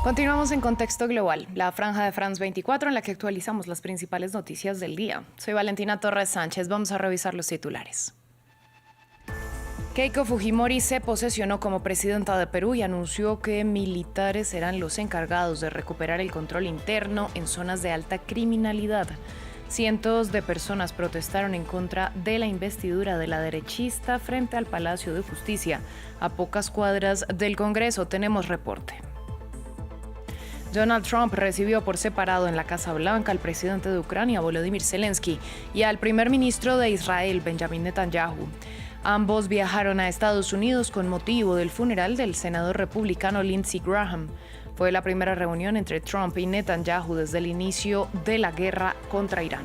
Continuamos en Contexto Global, la franja de France 24 en la que actualizamos las principales noticias del día. Soy Valentina Torres Sánchez, vamos a revisar los titulares. Keiko Fujimori se posesionó como presidenta de Perú y anunció que militares serán los encargados de recuperar el control interno en zonas de alta criminalidad. Cientos de personas protestaron en contra de la investidura de la derechista frente al Palacio de Justicia. A pocas cuadras del Congreso tenemos reporte. Donald Trump recibió por separado en la Casa Blanca al presidente de Ucrania, Volodymyr Zelensky, y al primer ministro de Israel, Benjamin Netanyahu. Ambos viajaron a Estados Unidos con motivo del funeral del senador republicano Lindsey Graham. Fue la primera reunión entre Trump y Netanyahu desde el inicio de la guerra contra Irán.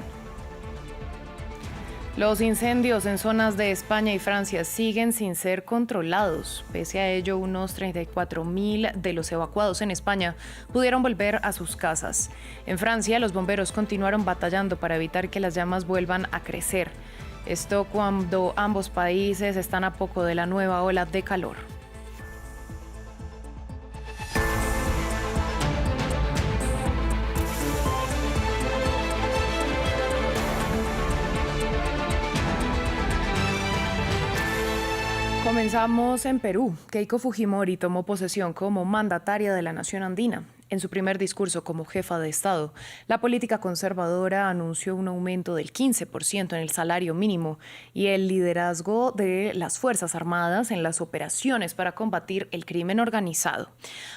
Los incendios en zonas de España y Francia siguen sin ser controlados. Pese a ello, unos 34.000 de los evacuados en España pudieron volver a sus casas. En Francia, los bomberos continuaron batallando para evitar que las llamas vuelvan a crecer. Esto cuando ambos países están a poco de la nueva ola de calor. Comenzamos en Perú. Keiko Fujimori tomó posesión como mandataria de la nación andina. En su primer discurso como jefa de Estado, la política conservadora anunció un aumento del 15% en el salario mínimo y el liderazgo de las Fuerzas Armadas en las operaciones para combatir el crimen organizado.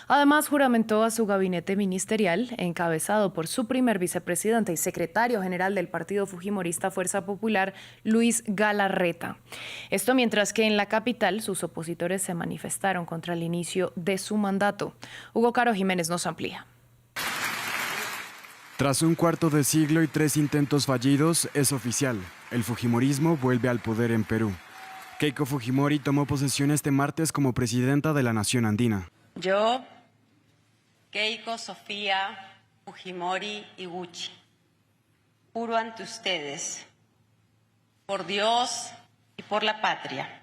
Además, juramentó a su gabinete ministerial, encabezado por su primer vicepresidente y secretario general del partido fujimorista Fuerza Popular, Luis Galarreta. Esto mientras que en la capital sus opositores se manifestaron contra el inicio de su mandato. Hugo Caro Jiménez nos amplía. Tras un cuarto de siglo y 3 intentos fallidos, es oficial. El fujimorismo vuelve al poder en Perú. Keiko Fujimori tomó posesión este martes como presidenta de la nación andina. Yo, Keiko Sofía Fujimori Iguchi, juro ante ustedes, por Dios y por la patria,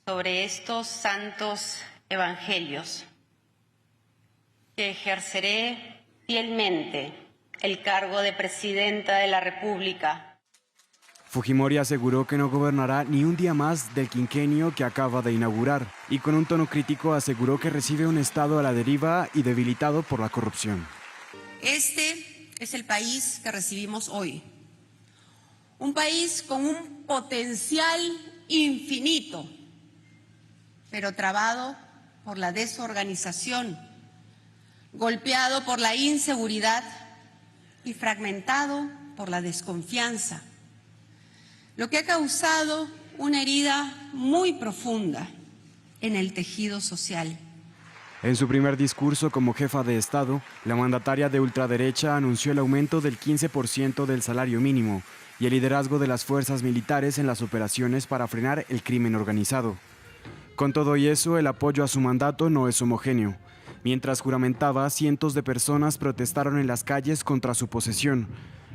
sobre estos santos evangelios, que ejerceré fielmente el cargo de presidenta de la República. Fujimori aseguró que no gobernará ni un día más del quinquenio que acaba de inaugurar y con un tono crítico aseguró que recibe un Estado a la deriva y debilitado por la corrupción. Este es el país que recibimos hoy. Un país con un potencial infinito, pero trabado por la desorganización, golpeado por la inseguridad y fragmentado por la desconfianza, lo que ha causado una herida muy profunda en el tejido social. En su primer discurso como jefa de Estado, la mandataria de ultraderecha anunció el aumento del 15% del salario mínimo y el liderazgo de las fuerzas militares en las operaciones para frenar el crimen organizado. Con todo y eso, el apoyo a su mandato no es homogéneo. Mientras juramentaba, cientos de personas protestaron en las calles contra su posesión.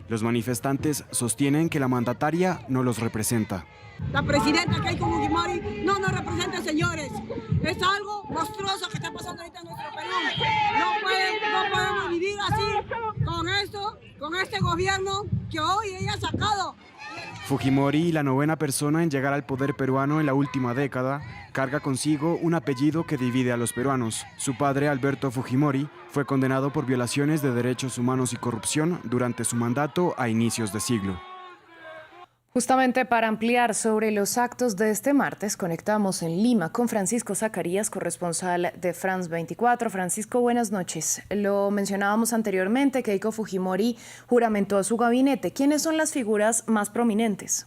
Los manifestantes sostienen que la mandataria no los representa. La presidenta Keiko Fujimori no nos representa, señores. Es algo monstruoso que está pasando ahorita en nuestro Perú. No podemos vivir así con este gobierno que hoy ella ha sacado. Fujimori, la novena persona en llegar al poder peruano en la última década, carga consigo un apellido que divide a los peruanos. Su padre, Alberto Fujimori, fue condenado por violaciones de derechos humanos y corrupción durante su mandato a inicios de siglo. Justamente para ampliar sobre los actos de este martes, conectamos en Lima con Francisco Zacarías, corresponsal de France 24. Francisco, buenas noches. Lo mencionábamos anteriormente, Keiko Fujimori juramentó a su gabinete. ¿Quiénes son las figuras más prominentes?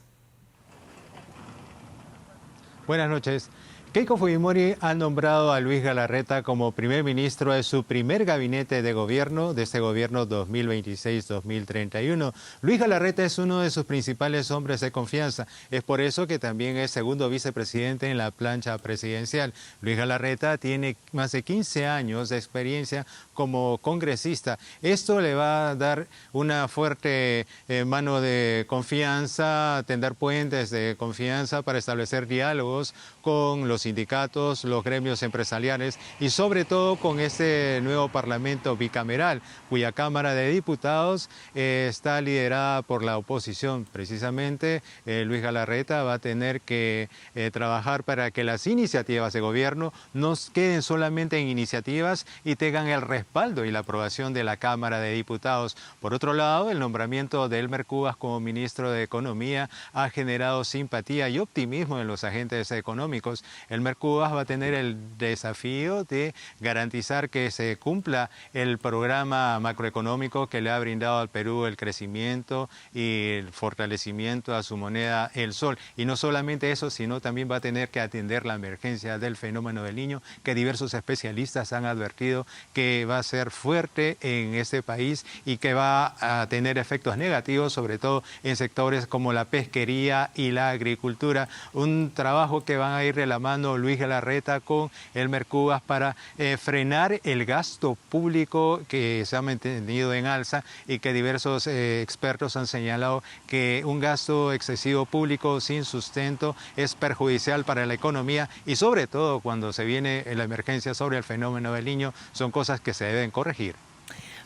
Buenas noches. Keiko Fujimori ha nombrado a Luis Galarreta como primer ministro de su primer gabinete de gobierno, de este gobierno 2026-2031. Luis Galarreta es uno de sus principales hombres de confianza. Es por eso que también es segundo vicepresidente en la plancha presidencial. Luis Galarreta tiene más de 15 años de experiencia como congresista. Esto le va a dar una fuerte mano de confianza, tender puentes de confianza para establecer diálogos con los sindicatos, los gremios empresariales y sobre todo con este nuevo parlamento bicameral, cuya Cámara de Diputados está liderada por la oposición. Precisamente Luis Galarreta va a tener que trabajar para que las iniciativas de gobierno no queden solamente en iniciativas y tengan el respaldo y la aprobación de la Cámara de Diputados. Por otro lado, el nombramiento de Elmer Cubas como ministro de Economía ha generado simpatía y optimismo en los agentes económicos. Elmer Cubas va a tener el desafío de garantizar que se cumpla el programa macroeconómico que le ha brindado al Perú el crecimiento y el fortalecimiento a su moneda, el sol. Y no solamente eso, sino también va a tener que atender la emergencia del fenómeno del Niño, que diversos especialistas han advertido que va a ser fuerte en este país y que va a tener efectos negativos, sobre todo en sectores como la pesquería y la agricultura. Un trabajo que van a ir de la mano Luis Galarreta con Elmer Cubas para frenar el gasto público que se ha mantenido en alza y que diversos expertos han señalado que un gasto excesivo público sin sustento es perjudicial para la economía y sobre todo cuando se viene la emergencia sobre el fenómeno del Niño, son cosas que se deben corregir.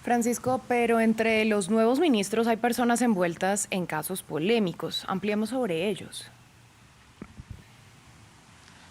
Francisco, pero entre los nuevos ministros hay personas envueltas en casos polémicos. Ampliemos sobre ellos.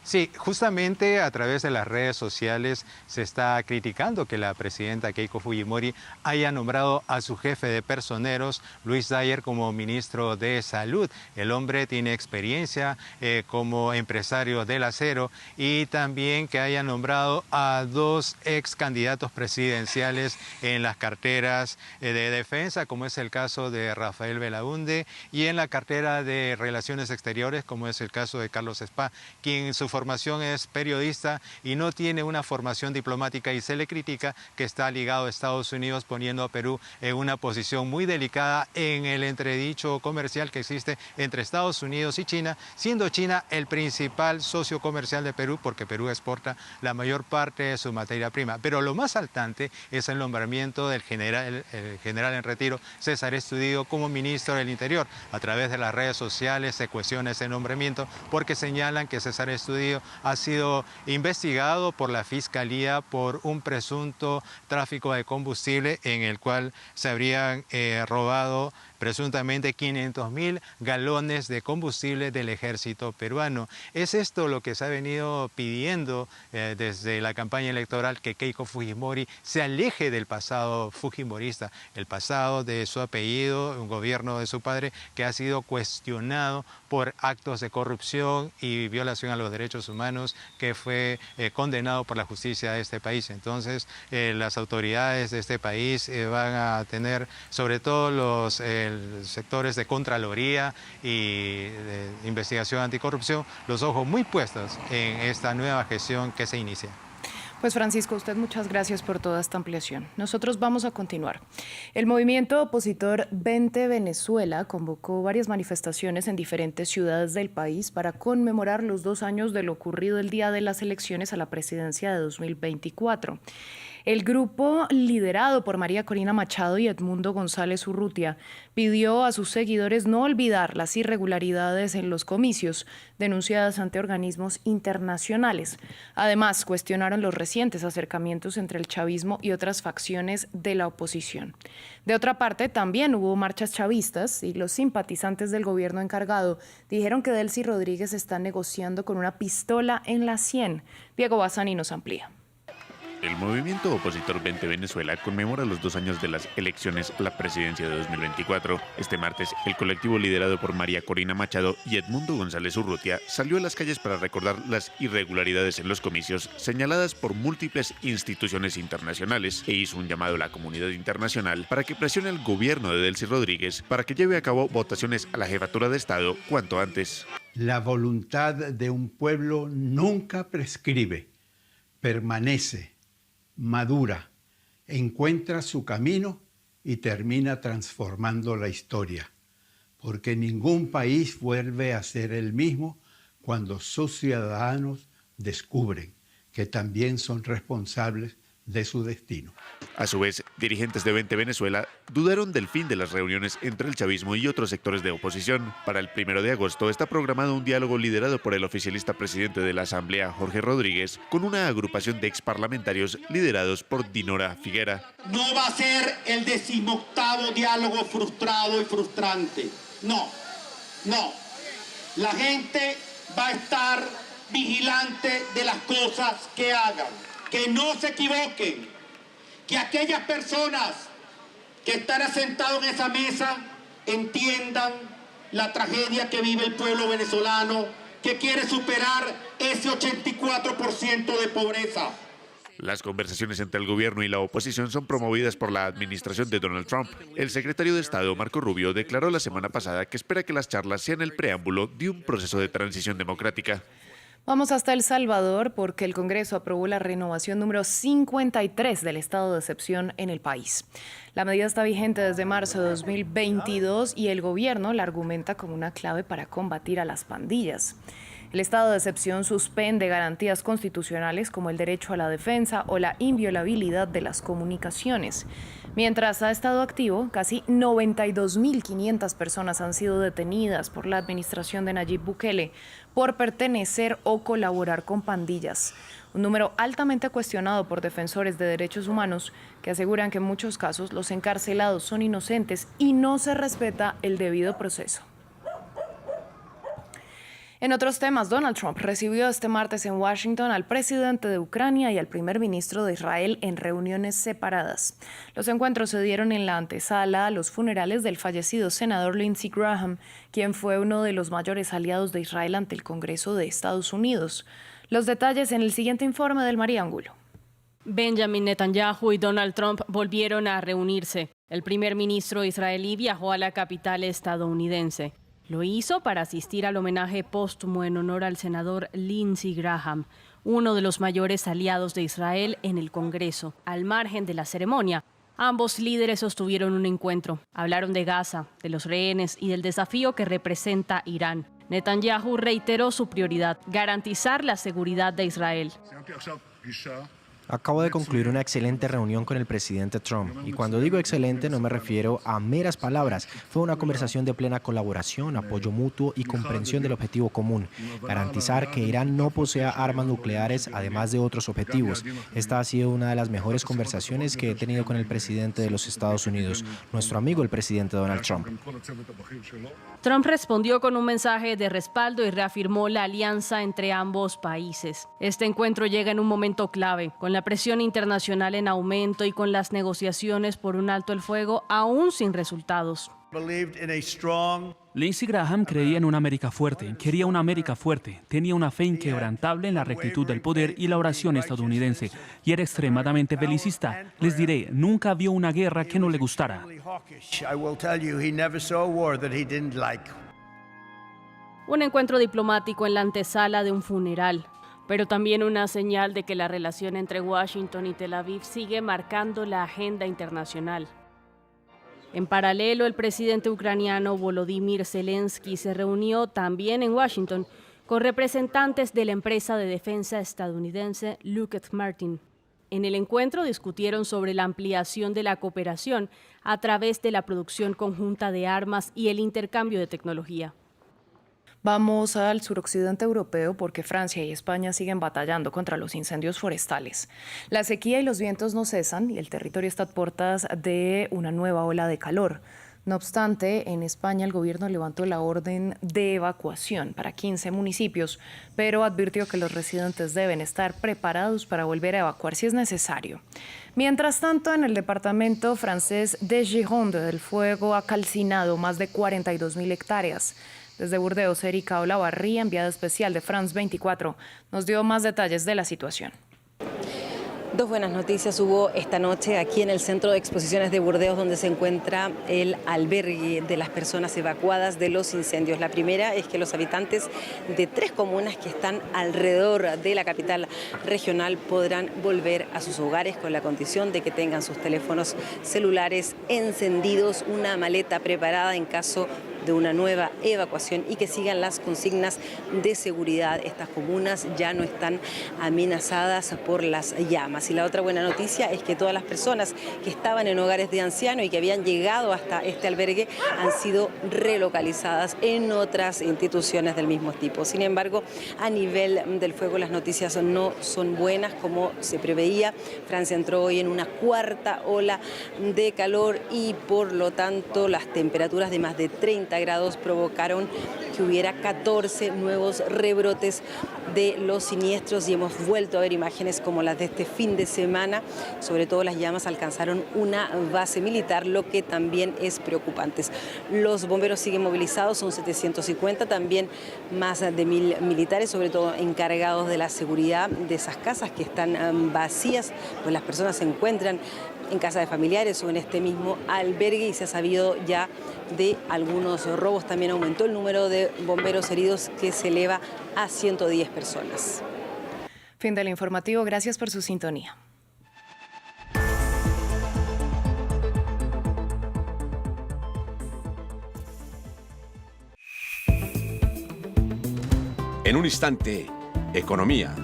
Sí, justamente a través de las redes sociales se está criticando que la presidenta Keiko Fujimori haya nombrado a su jefe de personeros, Luis Dyer, como ministro de Salud. El hombre tiene experiencia como empresario del acero y también que haya nombrado a dos ex candidatos presidenciales en las carteras de defensa, como es el caso de Rafael Belaúnde, y en la cartera de Relaciones Exteriores, como es el caso de Carlos Spa, quien su formación es periodista y no tiene una formación diplomática y se le critica que está ligado a Estados Unidos, poniendo a Perú en una posición muy delicada en el entredicho comercial que existe entre Estados Unidos y China, siendo China el principal socio comercial de Perú porque Perú exporta la mayor parte de su materia prima. Pero lo más saltante es el nombramiento del general en retiro César Estudillo como ministro del Interior. A través de las redes sociales se cuestiona ese nombramiento porque señalan que César Estudillo ha sido investigado por la Fiscalía por un presunto tráfico de combustible en el cual se habrían robado presuntamente 500.000 galones de combustible del ejército peruano. Es esto lo que se ha venido pidiendo desde la campaña electoral, que Keiko Fujimori se aleje del pasado fujimorista, el pasado de su apellido, un gobierno de su padre que ha sido cuestionado por actos de corrupción y violación a los derechos humanos, que fue condenado por la justicia de este país. Entonces, las autoridades de este país van a tener, sobre todo los sectores de Contraloría y de investigación anticorrupción, los ojos muy puestos en esta nueva gestión que se inicia. Pues Francisco, usted muchas gracias por toda esta ampliación. Nosotros vamos a continuar. El movimiento opositor Vente Venezuela convocó varias manifestaciones en diferentes ciudades del país para conmemorar los 2 años de lo ocurrido el día de las elecciones a la presidencia de 2024. El grupo, liderado por María Corina Machado y Edmundo González Urrutia, pidió a sus seguidores no olvidar las irregularidades en los comicios denunciadas ante organismos internacionales. Además, cuestionaron los recientes acercamientos entre el chavismo y otras facciones de la oposición. De otra parte, también hubo marchas chavistas y los simpatizantes del gobierno encargado dijeron que Delcy Rodríguez está negociando con una pistola en la sien. Diego Bassani nos amplía. El movimiento opositor Vente Venezuela conmemora los 2 años de las elecciones a la presidencia de 2024. Este martes, el colectivo liderado por María Corina Machado y Edmundo González Urrutia salió a las calles para recordar las irregularidades en los comicios señaladas por múltiples instituciones internacionales e hizo un llamado a la comunidad internacional para que presione al gobierno de Delcy Rodríguez para que lleve a cabo votaciones a la jefatura de Estado cuanto antes. La voluntad de un pueblo nunca prescribe, permanece, madura, encuentra su camino y termina transformando la historia, porque ningún país vuelve a ser el mismo cuando sus ciudadanos descubren que también son responsables de su destino. A su vez, dirigentes de 20 Venezuela dudaron del fin de las reuniones entre el chavismo y otros sectores de oposición. Para el 1 de agosto está programado un diálogo liderado por el oficialista presidente de la Asamblea, Jorge Rodríguez, con una agrupación de exparlamentarios liderados por Dinora Figuera. No va a ser el 18º diálogo frustrado y frustrante. No. La gente va a estar vigilante de las cosas que hagan. Que no se equivoquen, que aquellas personas que están asentados en esa mesa entiendan la tragedia que vive el pueblo venezolano, que quiere superar ese 84% de pobreza. Las conversaciones entre el gobierno y la oposición son promovidas por la administración de Donald Trump. El secretario de Estado, Marco Rubio, declaró la semana pasada que espera que las charlas sean el preámbulo de un proceso de transición democrática. Vamos hasta El Salvador porque el Congreso aprobó la renovación número 53 del estado de excepción en el país. La medida está vigente desde marzo de 2022 y el gobierno la argumenta como una clave para combatir a las pandillas. El estado de excepción suspende garantías constitucionales como el derecho a la defensa o la inviolabilidad de las comunicaciones. Mientras ha estado activo, casi 92.500 personas han sido detenidas por la administración de Nayib Bukele por pertenecer o colaborar con pandillas. Un número altamente cuestionado por defensores de derechos humanos que aseguran que en muchos casos los encarcelados son inocentes y no se respeta el debido proceso. En otros temas, Donald Trump recibió este martes en Washington al presidente de Ucrania y al primer ministro de Israel en reuniones separadas. Los encuentros se dieron en la antesala a los funerales del fallecido senador Lindsey Graham, quien fue uno de los mayores aliados de Israel ante el Congreso de Estados Unidos. Los detalles en el siguiente informe del María Angulo. Benjamin Netanyahu y Donald Trump volvieron a reunirse. El primer ministro israelí viajó a la capital estadounidense. Lo hizo para asistir al homenaje póstumo en honor al senador Lindsey Graham, uno de los mayores aliados de Israel en el Congreso. Al margen de la ceremonia, ambos líderes sostuvieron un encuentro. Hablaron de Gaza, de los rehenes y del desafío que representa Irán. Netanyahu reiteró su prioridad, garantizar la seguridad de Israel. Acabo de concluir una excelente reunión con el presidente Trump. Y cuando digo excelente no me refiero a meras palabras. Fue una conversación de plena colaboración, apoyo mutuo y comprensión del objetivo común. Garantizar que Irán no posea armas nucleares, además de otros objetivos. Esta ha sido una de las mejores conversaciones que he tenido con el presidente de los Estados Unidos, nuestro amigo el presidente Donald Trump. Trump respondió con un mensaje de respaldo y reafirmó la alianza entre ambos países. Este encuentro llega en un momento clave, con la presión internacional en aumento y con las negociaciones por un alto el fuego aún sin resultados. Lindsey Graham creía en una América fuerte, quería una América fuerte, tenía una fe inquebrantable en la rectitud del poder y la oración estadounidense, y era extremadamente belicista. Les diré, nunca vio una guerra que no le gustara. Un encuentro diplomático en la antesala de un funeral, pero también una señal de que la relación entre Washington y Tel Aviv sigue marcando la agenda internacional. En paralelo, el presidente ucraniano Volodymyr Zelensky se reunió también en Washington con representantes de la empresa de defensa estadounidense Lockheed Martin. En el encuentro discutieron sobre la ampliación de la cooperación a través de la producción conjunta de armas y el intercambio de tecnología. Vamos al suroccidente europeo porque Francia y España siguen batallando contra los incendios forestales. La sequía y los vientos no cesan y el territorio está a puertas de una nueva ola de calor. No obstante, en España el gobierno levantó la orden de evacuación para 15 municipios, pero advirtió que los residentes deben estar preparados para volver a evacuar si es necesario. Mientras tanto, en el departamento francés de Gironde, el fuego ha calcinado más de 42.000 hectáreas. Desde Burdeos, Erika Olavarría, enviada especial de France 24, nos dio más detalles de la situación. Dos buenas noticias hubo esta noche aquí en el Centro de Exposiciones de Burdeos, donde se encuentra el albergue de las personas evacuadas de los incendios. La primera es que los habitantes de 3 comunas que están alrededor de la capital regional podrán volver a sus hogares con la condición de que tengan sus teléfonos celulares encendidos, una maleta preparada en caso de una nueva evacuación y que sigan las consignas de seguridad. Estas comunas ya no están amenazadas por las llamas. Y la otra buena noticia es que todas las personas que estaban en hogares de ancianos y que habían llegado hasta este albergue han sido relocalizadas en otras instituciones del mismo tipo. Sin embargo, a nivel del fuego las noticias no son buenas como se preveía. Francia entró hoy en una cuarta ola de calor y por lo tanto las temperaturas de más de 30 grados provocaron que hubiera 14 nuevos rebrotes de los siniestros y hemos vuelto a ver imágenes como las de este fin de semana. Sobre todo las llamas alcanzaron una base militar, lo que también es preocupante. Los bomberos siguen movilizados, son 750, también más de 1000 militares, sobre todo encargados de la seguridad de esas casas que están vacías, pues las personas se encuentran en casa de familiares o en este mismo albergue y se ha sabido ya de algunos robos. También aumentó el número de bomberos heridos que se eleva a 110 personas. Fin del informativo. Gracias por su sintonía. En un instante, economía.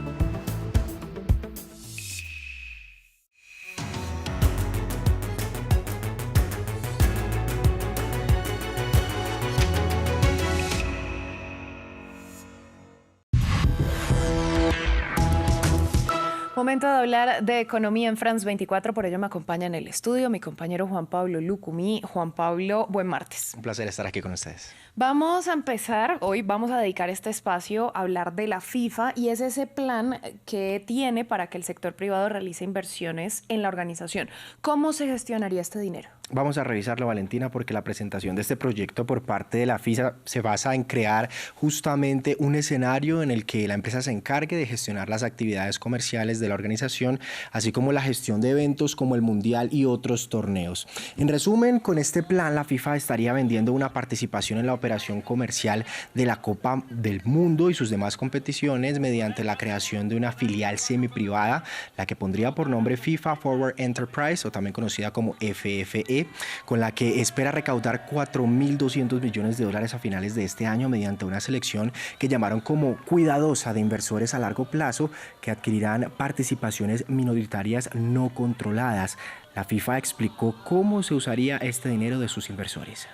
Momento de hablar de economía en France 24, por ello me acompaña en el estudio mi compañero Juan Pablo Lucumí. Juan Pablo, buen martes. Un placer estar aquí con ustedes. Vamos a empezar, hoy vamos a dedicar este espacio a hablar de la FIFA y es ese plan que tiene para que el sector privado realice inversiones en la organización. ¿Cómo se gestionaría este dinero? Vamos a revisarlo, Valentina, porque la presentación de este proyecto por parte de la FIFA se basa en crear justamente un escenario en el que la empresa se encargue de gestionar las actividades comerciales de la organización, así como la gestión de eventos como el Mundial y otros torneos. En resumen, con este plan la FIFA estaría vendiendo una participación en la operación comercial de la Copa del Mundo y sus demás competiciones mediante la creación de una filial semiprivada, la que pondría por nombre FIFA Forward Enterprise, o también conocida como FFE, con la que espera recaudar 4.200 millones de dólares a finales de este año mediante una selección que llamaron como cuidadosa de inversores a largo plazo que adquirirán participaciones minoritarias no controladas. La FIFA explicó cómo se usaría este dinero de sus inversores.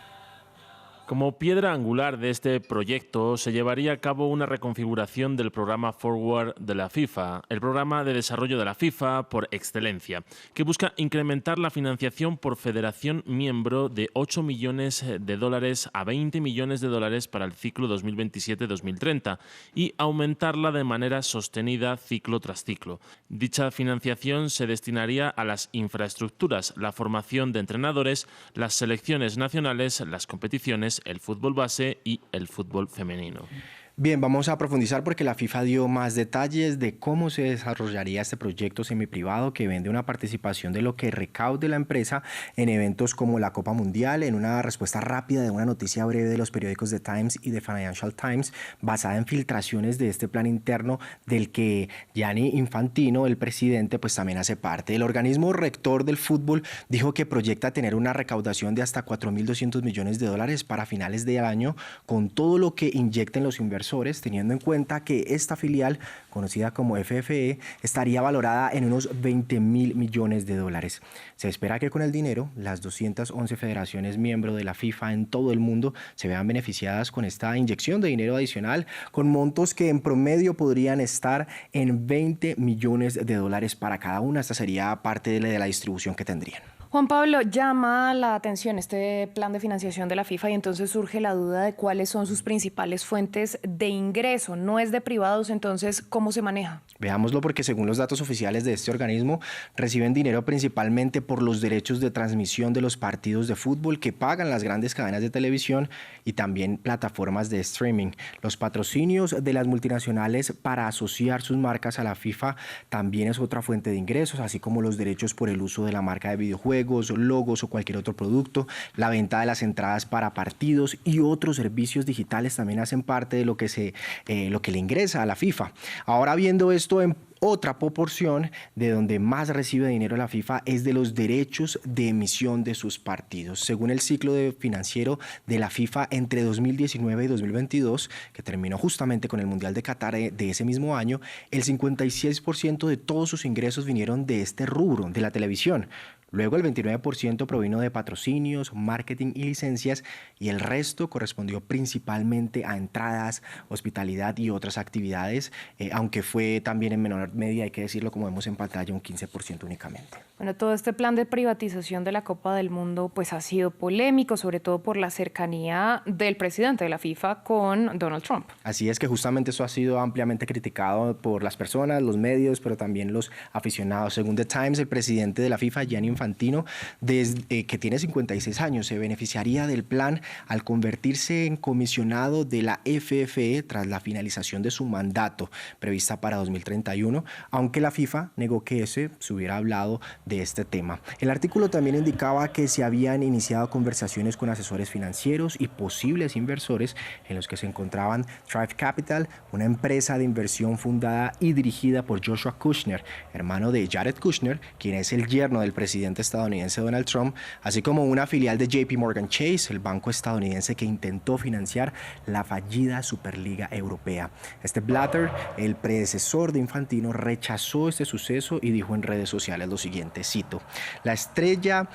Como piedra angular de este proyecto se llevaría a cabo una reconfiguración del programa Forward de la FIFA, el programa de desarrollo de la FIFA por excelencia, que busca incrementar la financiación por federación miembro de 8 millones de dólares a 20 millones de dólares para el ciclo 2027-2030 y aumentarla de manera sostenida ciclo tras ciclo. Dicha financiación se destinaría a las infraestructuras, la formación de entrenadores, las selecciones nacionales, las competiciones, el fútbol base y el fútbol femenino. Bien, vamos a profundizar porque la FIFA dio más detalles de cómo se desarrollaría este proyecto semiprivado que vende una participación de lo que recaude la empresa en eventos como la Copa Mundial, en una respuesta rápida de una noticia breve de los periódicos The Times y The Financial Times, basada en filtraciones de este plan interno del que Gianni Infantino, el presidente, pues también hace parte. El organismo rector del fútbol dijo que proyecta tener una recaudación de hasta 4.200 millones de dólares para finales de año, con todo lo que inyecten los inversores, teniendo en cuenta que esta filial, conocida como FFE, estaría valorada en unos 20.000 millones de dólares. Se espera que con el dinero, las 211 federaciones miembro de la FIFA en todo el mundo se vean beneficiadas con esta inyección de dinero adicional, con montos que en promedio podrían estar en 20 millones de dólares para cada una. Esta sería parte de la distribución que tendrían. Juan Pablo, llama la atención este plan de financiación de la FIFA y entonces surge la duda de cuáles son sus principales fuentes de ingreso. No es de privados, entonces, ¿cómo se maneja? Veámoslo porque según los datos oficiales de este organismo, reciben dinero principalmente por los derechos de transmisión de los partidos de fútbol que pagan las grandes cadenas de televisión y también plataformas de streaming. Los patrocinios de las multinacionales para asociar sus marcas a la FIFA también es otra fuente de ingresos, así como los derechos por el uso de la marca de videojuegos juegos, logos o cualquier otro producto. La venta de las entradas para partidos y otros servicios digitales también hacen parte de lo que le ingresa a la FIFA. Ahora, viendo esto en otra proporción, de donde más recibe dinero la FIFA es de los derechos de emisión de sus partidos. Según el ciclo financiero de la FIFA entre 2019 y 2022, que terminó justamente con el Mundial de Qatar de ese mismo año, el 56% de todos sus ingresos vinieron de este rubro, de la televisión. Luego el 29% provino de patrocinios, marketing y licencias, y el resto correspondió principalmente a entradas, hospitalidad y otras actividades, aunque fue también en menor medida, hay que decirlo, como vemos en pantalla, un 15% únicamente. Bueno, todo este plan de privatización de la Copa del Mundo pues ha sido polémico, sobre todo por la cercanía del presidente de la FIFA con Donald Trump. Así es, que justamente eso ha sido ampliamente criticado por las personas, los medios, pero también los aficionados. Según The Times, el presidente de la FIFA, Gianni Infantino, que tiene 56 años, se beneficiaría del plan al convertirse en comisionado de la FFE tras la finalización de su mandato, prevista para 2031, aunque la FIFA negó que se hubiera hablado de este tema. El artículo también indicaba que se habían iniciado conversaciones con asesores financieros y posibles inversores, en los que se encontraban Thrive Capital, una empresa de inversión fundada y dirigida por Joshua Kushner, hermano de Jared Kushner, quien es el yerno del presidente estadounidense Donald Trump, así como una filial de JP Morgan Chase, el banco estadounidense que intentó financiar la fallida Superliga Europea. Este Blatter, el predecesor de Infantino, rechazó este suceso y dijo en redes sociales lo siguiente, cito: la estrecha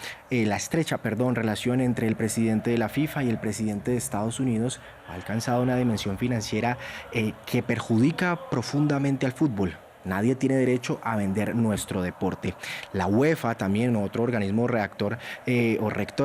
relación entre el presidente de la FIFA y el presidente de Estados Unidos ha alcanzado una dimensión financiera que perjudica profundamente al fútbol. Nadie tiene derecho a vender nuestro deporte. La UEFA, también otro organismo rector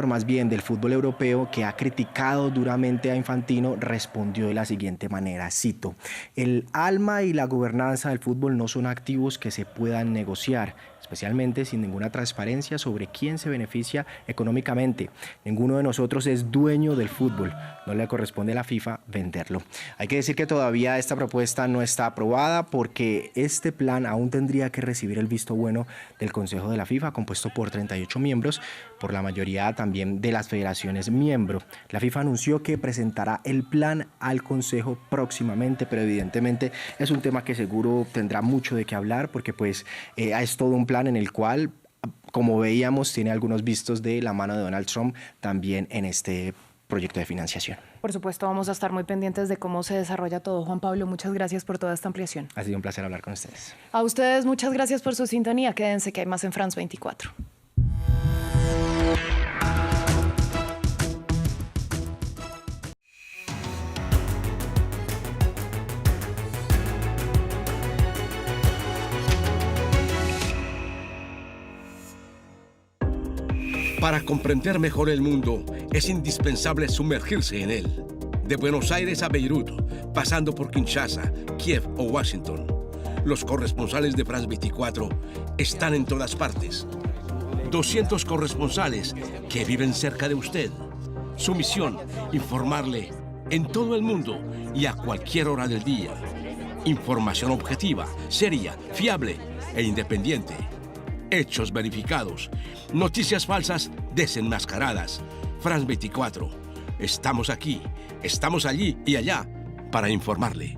más bien del fútbol europeo, que ha criticado duramente a Infantino, respondió de la siguiente manera, cito: el alma y la gobernanza del fútbol no son activos que se puedan negociar, especialmente sin ninguna transparencia sobre quién se beneficia económicamente. Ninguno de nosotros es dueño del fútbol. No le corresponde a la FIFA venderlo. Hay que decir que todavía esta propuesta no está aprobada, porque este plan aún tendría que recibir el visto bueno del Consejo de la FIFA, compuesto por 38 miembros, por la mayoría también de las federaciones miembro. La FIFA anunció que presentará el plan al Consejo próximamente, pero evidentemente es un tema que seguro tendrá mucho de qué hablar, porque pues es todo un plan en el cual, como veíamos, tiene algunos vistos de la mano de Donald Trump también en este proyecto de financiación. Por supuesto, vamos a estar muy pendientes de cómo se desarrolla todo. Juan Pablo, muchas gracias por toda esta ampliación. Ha sido un placer hablar con ustedes. A ustedes, muchas gracias por su sintonía. Quédense que hay más en France 24. Para comprender mejor el mundo, es indispensable sumergirse en él. De Buenos Aires a Beirut, pasando por Kinshasa, Kiev o Washington, los corresponsales de France 24 están en todas partes. 200 corresponsales que viven cerca de usted. Su misión, informarle en todo el mundo y a cualquier hora del día. Información objetiva, seria, fiable e independiente. Hechos verificados, noticias falsas desenmascaradas. France 24. Estamos aquí, estamos allí y allá para informarle.